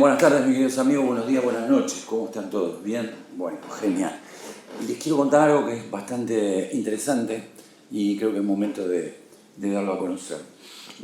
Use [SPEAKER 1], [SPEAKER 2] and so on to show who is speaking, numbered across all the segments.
[SPEAKER 1] buenas tardes, mis queridos amigos, buenos días, buenas noches, ¿cómo están todos? ¿Bien? Bueno, genial. Les quiero contar algo que es bastante interesante y creo que es momento de darlo a conocer.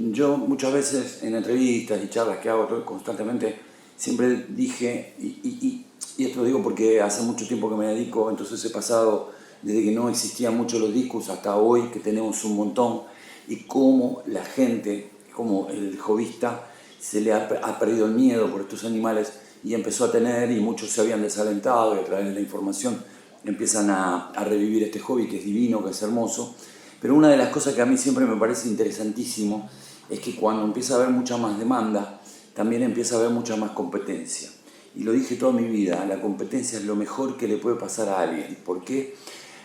[SPEAKER 1] Yo muchas veces en entrevistas y charlas que hago constantemente, siempre dije, y esto lo digo porque hace mucho tiempo que me dedico, entonces he pasado desde que no existían mucho los discos hasta hoy, que tenemos un montón, y cómo la gente, como el hobbyista, se le ha perdido el miedo por estos animales y empezó a tener, y muchos se habían desalentado y a través de la información empiezan a revivir este hobby que es divino, que es hermoso. Pero una de las cosas que a mí siempre me parece interesantísimo es que cuando empieza a haber mucha más demanda, también empieza a haber mucha más competencia. Y lo dije toda mi vida, la competencia es lo mejor que le puede pasar a alguien. ¿Por qué?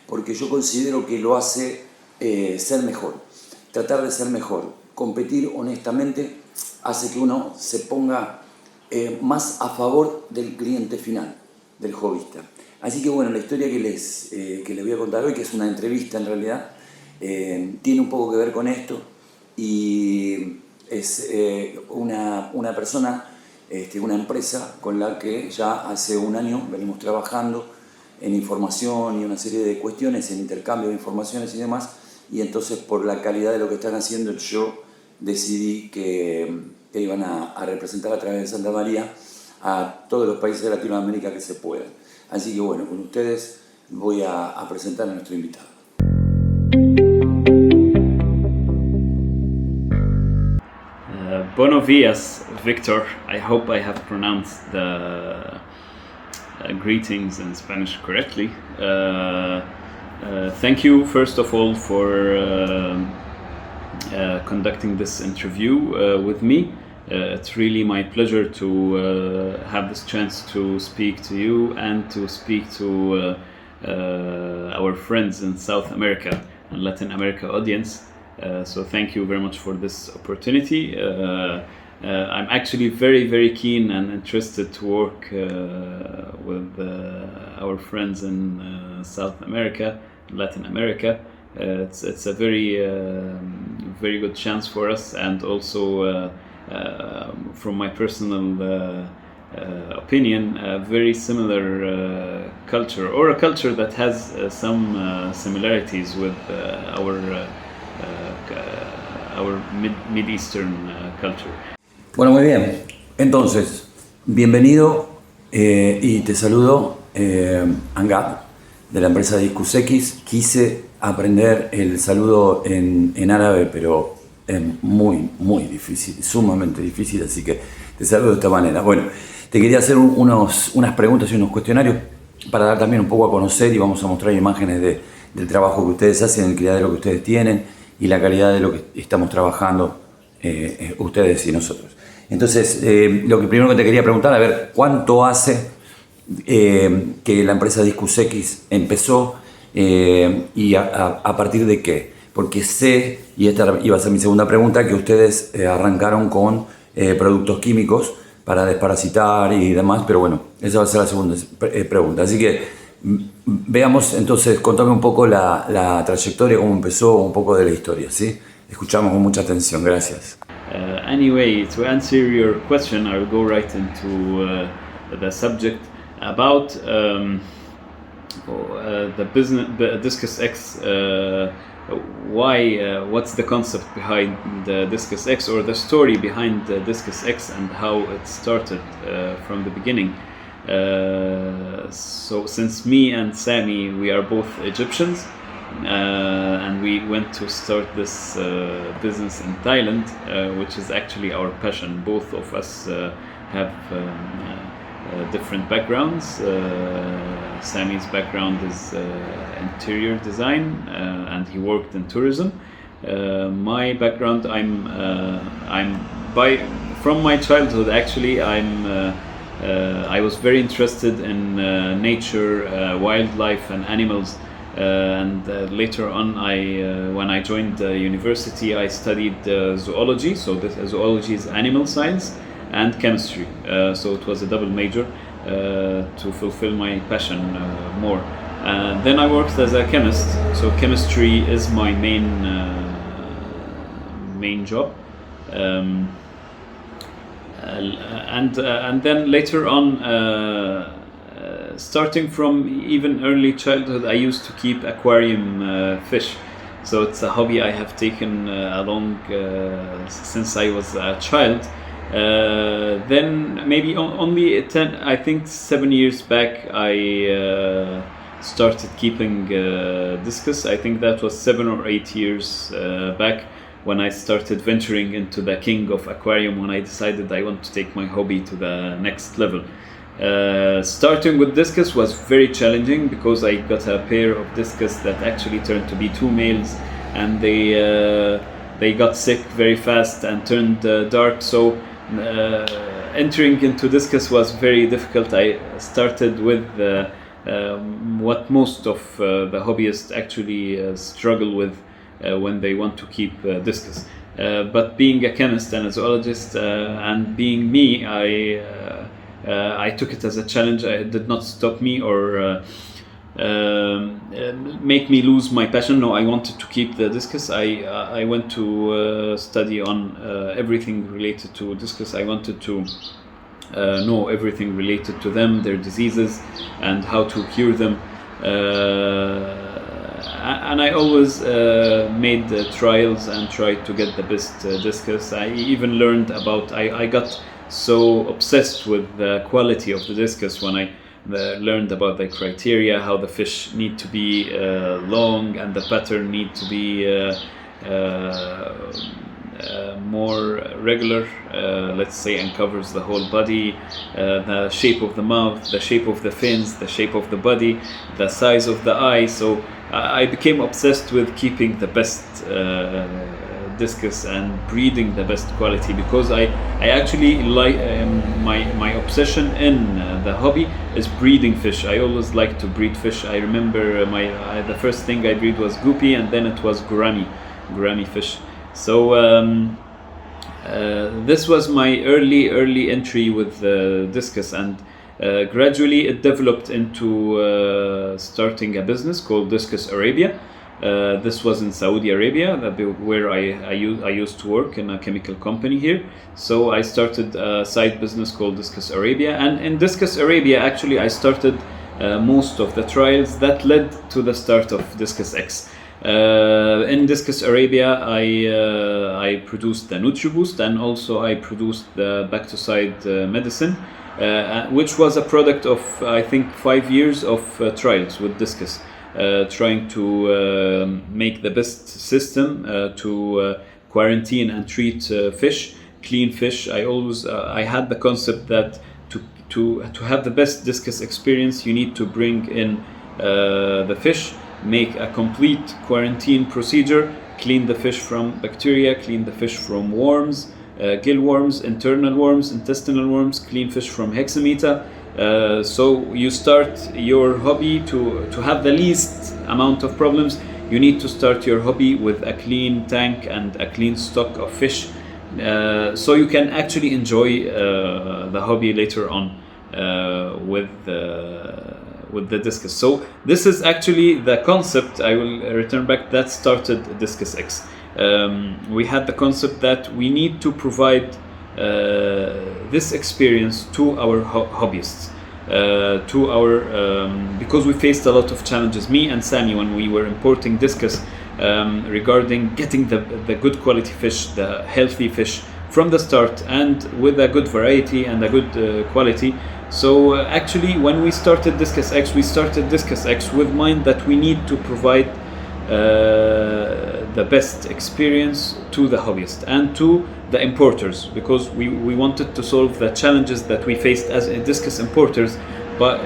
[SPEAKER 1] Porque yo considero que lo hace ser mejor, tratar de ser mejor. Competir honestamente hace que uno se ponga más a favor del cliente final, del hobbyista. Así que bueno, la historia que les voy a contar hoy, que es una entrevista en realidad, tiene un poco que ver con esto y es una persona, una empresa con la que ya hace un año venimos trabajando en información y una serie de cuestiones, en intercambio de informaciones y demás, y entonces por la calidad de lo que están haciendo yo decidí que iban a representar a través de Santa María a todos los países de Latinoamérica que se puedan. Así que bueno, con ustedes voy a presentar a nuestro invitado.
[SPEAKER 2] Buenos días, Victor. I hope I have pronounced the greetings in Spanish correctly. Thank you, first of all, for conducting this interview with me. It's really my pleasure to have this chance to speak to you and to speak to our friends in South America and Latin America audience. So thank you very much for this opportunity. I'm actually very, very keen and interested to work with our friends in South America, Latin America. It's a very very good chance for us, and also from my personal opinion, a very similar culture, or a culture that has some similarities with our Mid-Eastern culture.
[SPEAKER 1] Bueno, muy bien. Entonces, bienvenido y te saludo, Angad, de la empresa Discus X. Quise aprender el saludo en árabe, pero es muy, muy difícil, sumamente difícil, así que te saludo de esta manera. Bueno, te quería hacer unas preguntas y unos cuestionarios para dar también un poco a conocer, y vamos a mostrar imágenes del trabajo que ustedes hacen, el criadero que ustedes tienen y la calidad de lo que estamos trabajando ustedes y nosotros. Entonces, lo que primero que te quería preguntar, a ver, ¿cuánto hace que la empresa Discus X empezó y a partir de qué? Porque sé, y esta iba a ser mi segunda pregunta, que ustedes arrancaron con productos químicos para desparasitar y demás, pero bueno, esa va a ser la segunda pregunta. Así que veamos entonces, contame un poco la trayectoria, cómo empezó, un poco de la historia, ¿sí? Escuchamos con mucha atención, gracias.
[SPEAKER 2] Anyway, to answer your question, I will go right into the subject about the business, the Discus X. What's the concept behind the Discus X, or the story behind the Discus X, and how it started from the beginning. So since me and Sami, we are both Egyptians, and we went to start this business in Thailand, which is actually our passion. Both of us have different backgrounds. Sami's background is interior design, and he worked in tourism. My background, from my childhood actually, I was very interested in nature, wildlife and animals, and later on when I joined the university, I studied zoology. So zoology is animal science and chemistry, so it was a double major to fulfill my passion more. Then I worked as a chemist, so chemistry is my main job. and then later on, starting from even early childhood, I used to keep aquarium fish. So it's a hobby I have taken along since I was a child. Then maybe only 10, I think 7 years back, I started keeping discus. I think that was 7 or 8 years back, when I started venturing into the king of aquarium, when I decided I want to take my hobby to the next level. Starting with discus was very challenging, because I got a pair of discus that actually turned to be 2 males, and they got sick very fast and turned dark. So entering into discus was very difficult. I started with what most of the hobbyists actually struggle with when they want to keep discus. But being a chemist and a zoologist, and being me, I took it as a challenge. It did not stop me or make me lose my passion. No, I wanted to keep the discus. I went to study on everything related to discus. I wanted to know everything related to them, their diseases, and how to cure them. And I always made trials and tried to get the best discus. I even learned about, I got so obsessed with the quality of the discus when I learned about the criteria, how the fish need to be long, and the pattern need to be more regular, let's say, and covers the whole body, the shape of the mouth, the shape of the fins, the shape of the body, the size of the eye. So I became obsessed with keeping the best discus and breeding the best quality, because I actually like my obsession in the hobby is breeding fish. I always like to breed fish. I remember the first thing I breed was guppy, and then it was gourami fish. So this was my early entry with discus, and gradually it developed into starting a business called Discus Arabia. This was in Saudi Arabia, where I used to work in a chemical company here. So I started a side business called Discus Arabia, and in Discus Arabia actually I started most of the trials that led to the start of Discus X. In Discus Arabia, I produced the NutriBoost, and also I produced the Bacticide medicine, which was a product of, I think, 5 years of trials with discus, trying to make the best system to quarantine and treat fish, clean fish. I had the concept that to have the best discus experience, you need to bring in the fish, make a complete quarantine procedure, clean the fish from bacteria, clean the fish from worms, gill worms, internal worms, intestinal worms, clean fish from hexameta. So you start your hobby to have the least amount of problems. You need to start your hobby with a clean tank and a clean stock of fish, so you can actually enjoy the hobby later on with the discus. So this is actually the concept. I will return back, that started Discus X. We had the concept that we need to provide this experience to our hobbyists, because we faced a lot of challenges, me and Sami, when we were importing discus, regarding getting the good quality fish, the healthy fish from the start, and with a good variety and a good quality. So actually, when we started Discus X, with mind that we need to provide the best experience to the hobbyist and to the importers, because we wanted to solve the challenges that we faced as discus importers, but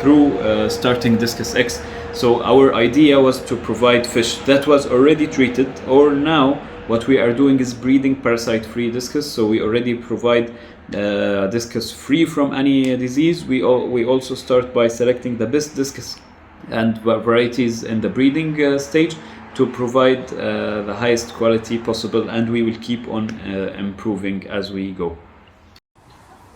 [SPEAKER 2] through starting Discus X. So our idea was to provide fish that was already treated, or now what we are doing is breeding parasite-free discus. So we already provide discus free from any disease. We also start by selecting the best discus and varieties in the breeding stage to provide the highest quality possible, and we will keep on improving as we go.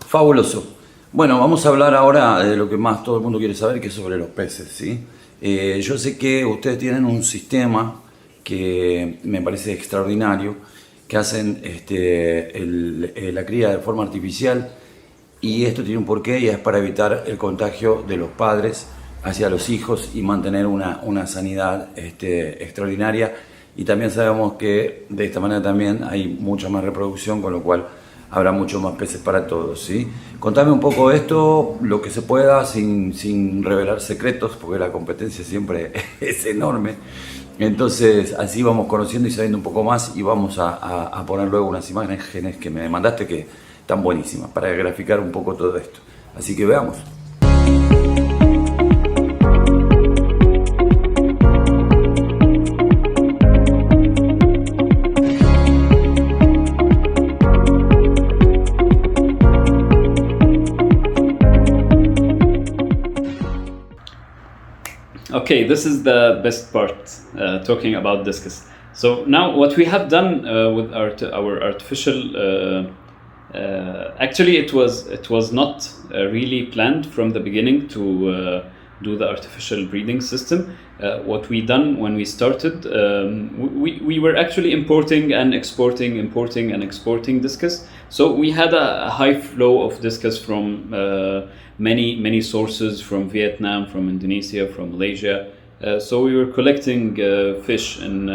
[SPEAKER 1] Fabuloso. Bueno, vamos a hablar ahora de lo que más todo el mundo quiere saber, que es sobre los peces, ¿sí? Yo sé que ustedes tienen un sistema que me parece extraordinario, que hacen la cría de forma artificial, y esto tiene un porqué y es para evitar el contagio de los padres hacia los hijos y mantener una sanidad extraordinaria. Y también sabemos que de esta manera también hay mucha más reproducción, con lo cual habrá muchos más peces para todos, ¿sí? Contame un poco esto, lo que se pueda, sin revelar secretos, porque la competencia siempre es enorme. Entonces, así vamos conociendo y sabiendo un poco más, y vamos a poner luego unas imágenes que me mandaste que están buenísimas para graficar un poco todo esto. Así que veamos.
[SPEAKER 2] Okay, this is the best part, talking about discus. So now what we have done with our artificial, actually it was not really planned from the beginning to do the artificial breeding system. What we done when we started, we were actually importing and exporting discus. So we had a high flow of discus from many sources, from Vietnam, from Indonesia, from Malaysia. So we were collecting fish in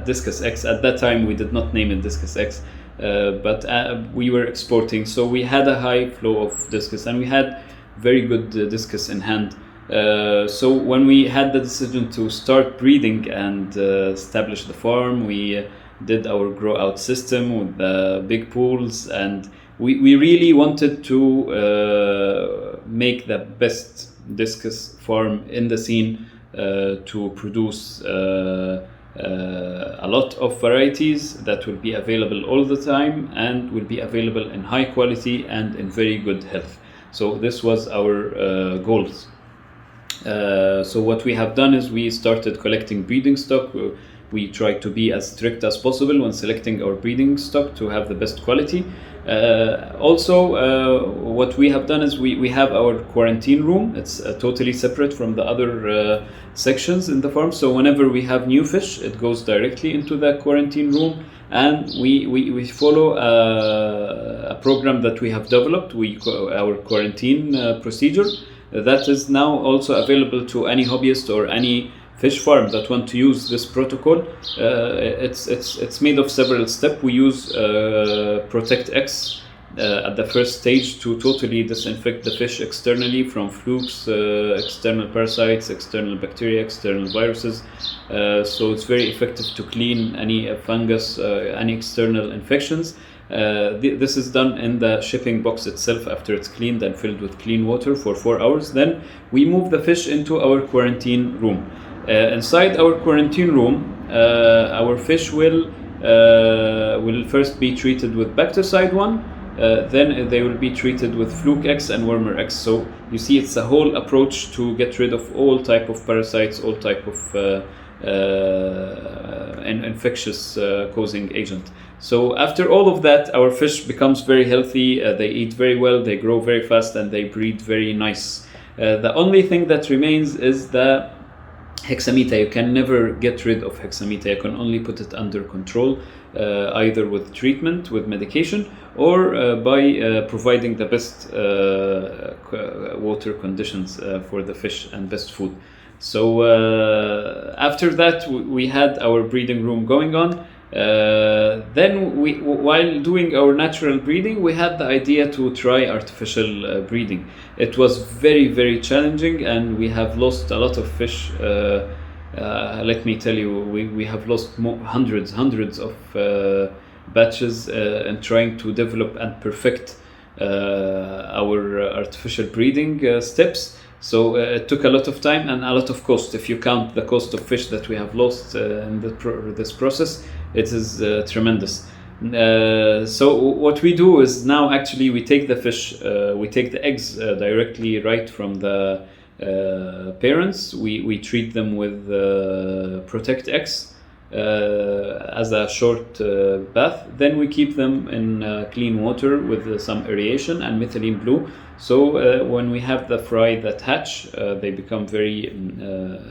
[SPEAKER 2] Discus X. At that time we did not name it Discus X, but we were exporting. So we had a high flow of discus, and we had very good discus in hand. So when we had the decision to start breeding and establish the farm, we did our grow out system with big pools, and we really wanted to make the best discus farm in the scene, to produce a lot of varieties that will be available all the time and will be available in high quality and in very good health. So this was our goals. So what we have done is we started collecting breeding stock. We try to be as strict as possible when selecting our breeding stock to have the best quality. Also, what we have done is we have our quarantine room. It's totally separate from the other sections in the farm. So whenever we have new fish, it goes directly into the quarantine room, and we follow a program that we have developed. Our quarantine procedure that is now also available to any hobbyist or any fish farm that want to use this protocol. It's made of several steps. We use Protect X at the first stage to totally disinfect the fish externally from flukes, external parasites, external bacteria, external viruses. So it's very effective to clean any fungus, any external infections. This is done in the shipping box itself after it's cleaned and filled with clean water for 4 hours. Then we move the fish into our quarantine room. Inside our quarantine room, our fish will first be treated with Bacticide 1, then they will be treated with Fluke X and Wormer X. So you see, it's a whole approach to get rid of all type of parasites, all type of infectious causing agent. So after all of that, our fish becomes very healthy. They eat very well, they grow very fast, and they breed very nice. The only thing that remains is the hexameta. You can never get rid of hexameta. You can only put it under control, either with treatment, with medication, or by providing the best water conditions for the fish and best food. So after that, we had our breeding room going on. Then while doing our natural breeding, we had the idea to try artificial breeding. It was very, very challenging, and we have lost a lot of fish. Let me tell you, we have lost hundreds of batches in trying to develop and perfect our artificial breeding steps. So it took a lot of time and a lot of cost. If you count the cost of fish that we have lost in this process, it is tremendous. So what we do is now actually we take the fish, we take the eggs directly right from the parents. We treat them with Protect X as a short bath. Then we keep them in clean water with some aeration and methylene blue. So when we have the fry that hatch, they become very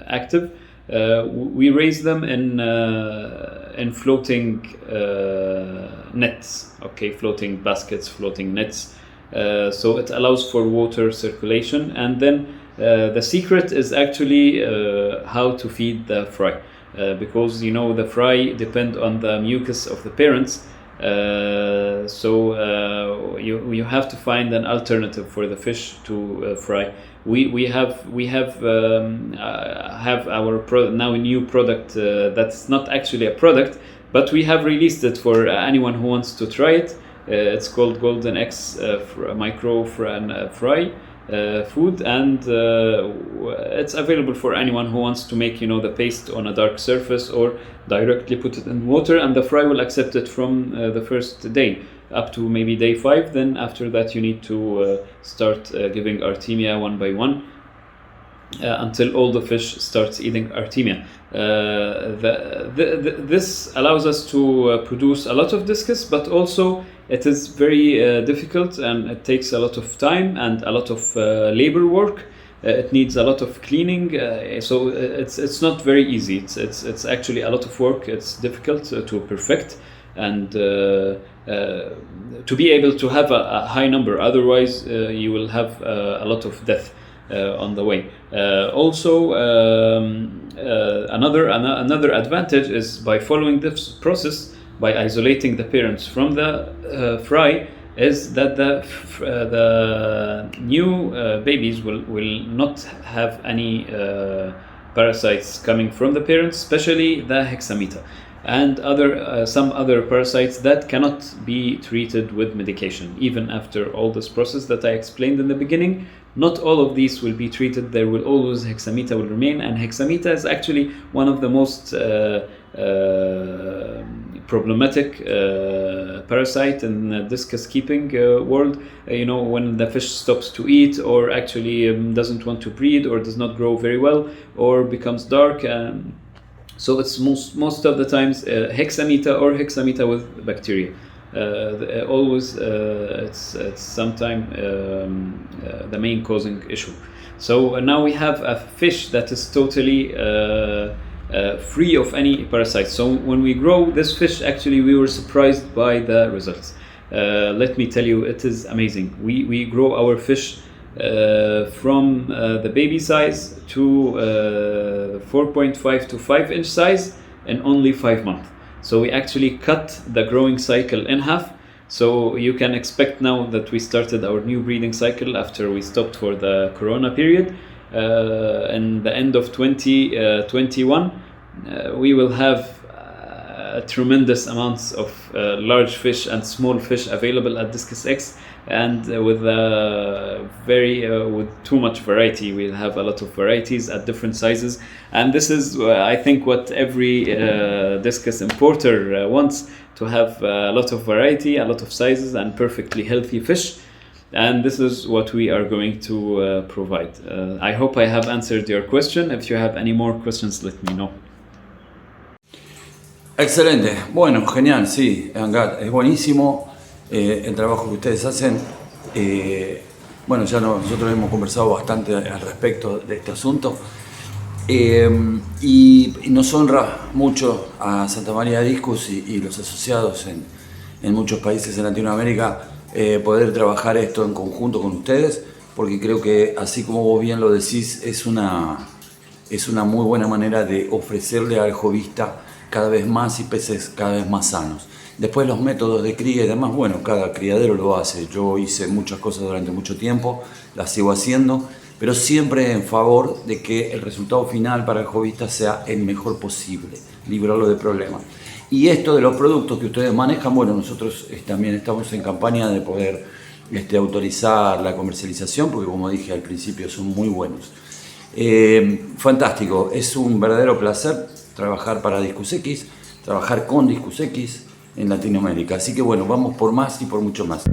[SPEAKER 2] active. We raise them in in floating nets, okay, floating baskets, floating nets. So it allows for water circulation. And then the secret is actually how to feed the fry, because the fry depend on the mucus of the parents. So you have to find an alternative for the fish to fry. We have our now a new product that's not actually a product, but we have released it for anyone who wants to try it. It's called Golden X Micro Fry food, and it's available for anyone who wants to make the paste on a dark surface or directly put it in water, and the fry will accept it from the first day up to maybe day 5. Then after that you need to start giving Artemia one by one until all the fish starts eating Artemia. This allows us to produce a lot of discus, but also it is very difficult, and it takes a lot of time and a lot of labor work. It needs a lot of cleaning, so it's not very easy. It's actually a lot of work. It's difficult to perfect and to be able to have a high number. Otherwise, you will have a lot of death on the way. Also, another advantage is by following this process, by isolating the parents from the fry, is that the new babies will not have any parasites coming from the parents, especially the hexameta and some other parasites that cannot be treated with medication. Even after all this process that I explained in the beginning, not all of these will be treated. There will always hexameta will remain, and hexameta is actually one of the most problematic parasite in the discus keeping world. When the fish stops to eat, or actually doesn't want to breed, or does not grow very well, or becomes dark. So it's most of the times hexameta or hexameta with bacteria. Always it's sometimes the main causing issue. So now we have a fish that is totally free of any parasites. So when we grow this fish, actually we were surprised by the results. Let me tell you, it is amazing. We grow our fish from the baby size to 4.5 to 5 inch size in only 5 months. So we actually cut the growing cycle in half. So you can expect now that we started our new breeding cycle after we stopped for the corona period. In the end of 2021, we will have tremendous amounts of large fish and small fish available at Discus X, and with too much variety. We'll have a lot of varieties at different sizes, and this is I think what every discus importer wants, to have a lot of variety, a lot of sizes, and perfectly healthy fish. And this is what we are going to provide. I hope I have answered your question. If you have any more questions, let me know.
[SPEAKER 1] Excelente, bueno, genial, sí, Angat, es buenísimo el trabajo que ustedes hacen. Bueno, ya nosotros hemos conversado bastante al respecto de este asunto, y nos honra mucho a Santa María Discus y los asociados en muchos países en Latinoamérica poder trabajar esto en conjunto con ustedes, porque creo que, así como vos bien lo decís, es una muy buena manera de ofrecerle al hobbyista cada vez más y peces cada vez más sanos. Después los métodos de cría y demás, bueno, cada criadero lo hace. Yo hice muchas cosas durante mucho tiempo, las sigo haciendo, pero siempre en favor de que el resultado final para el hobbyista sea el mejor posible, librarlo de problemas. Y esto de los productos que ustedes manejan, bueno, nosotros también estamos en campaña de poder autorizar la comercialización, porque como dije al principio son muy buenos. Fantástico, es un verdadero placer trabajar para Discus X, trabajar con Discus X en Latinoamérica. Así que bueno, vamos por más y por mucho más.